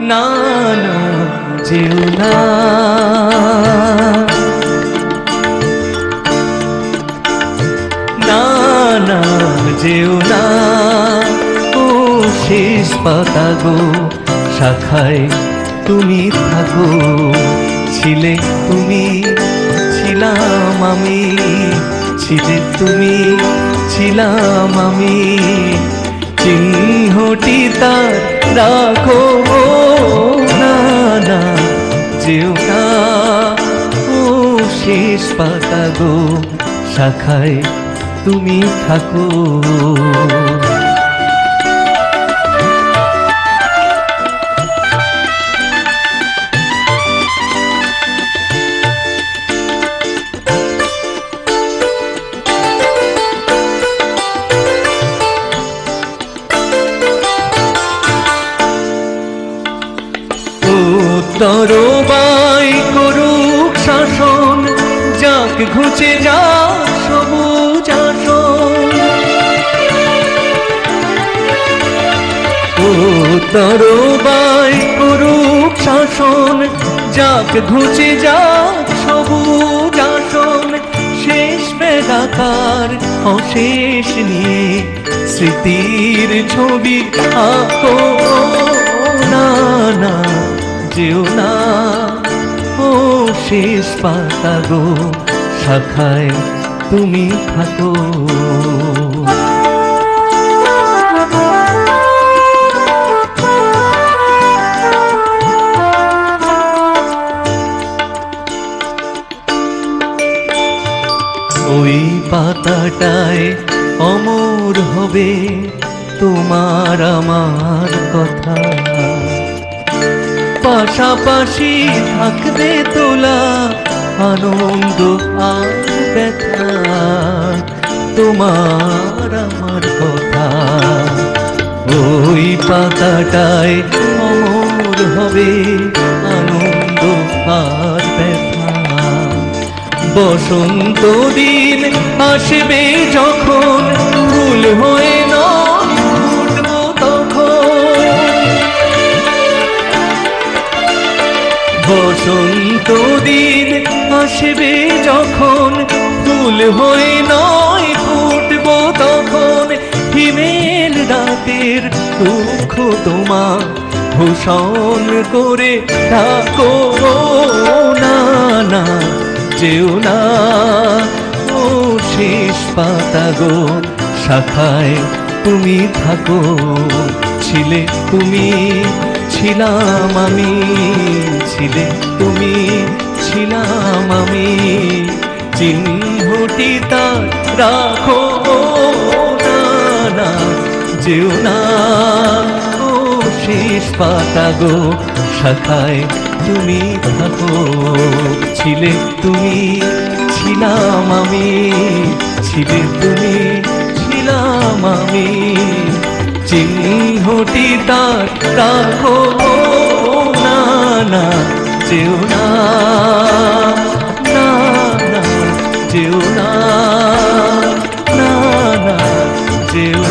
না না যেও না, না না যেও না। ও শেষ পাতা গো, শাখায় তুমি থাকো, ছিলে তুমি, ছিলাম আমি, ছিলে তুমি, ছিলাম আমি, চিহ্নটি তার রাখো, না না যেও না। ও শেষ পাতা গো, শাখায় তুমি থাকো। তরবাই করুক শাসন, যাক ঘুচে যাক সবুজ আসন। ও তরবাই করুক শাসন, যাক ঘুচে যাক সবুজ আসন। শেষ বেগাকার অশেষ নিয়ে স্মৃতির ছবি আঁকো, না না যেও না। ও শেষ পাতা গো, শাখায় তুমি থাকো। ওই পাতাটায় অমর হবে তোমার আমার কথা, পাশাপাশি থাকবে তোলা আনন্দ আর ব্যথা, তোমার আমার কথা। ওই পাতাটায় অমর হবে আনন্দ আর ব্যথা। বসন্ত দিন আসবে যখন, ফুল হয়ে নয় ফুটবো তখন। বসন্ত দিন আসবে যখন, ফুল হয়ে নয় ফুটবো তখন। হিমেল রাতের দুঃখ তোমার ভূষণ করে থাকো, না না যেও না। ও শেষ পাতা গো, শাখায় তুমি থাকো, ছিলে তুমি, ছিলাম আমি, ছিলে তুমি, ছিলাম আমি, চিহ্নটি তার রাখো, না না যেও না। ও শেষ পাতা গো, শাখায় তুমি থাকো, ছিলে তুমি, ছিলাম আমি, ছিলে তুমি, ছিলাম আমি, চিহ্নটি তার রাখো, না না যেও না, না না যেও না, না না যেও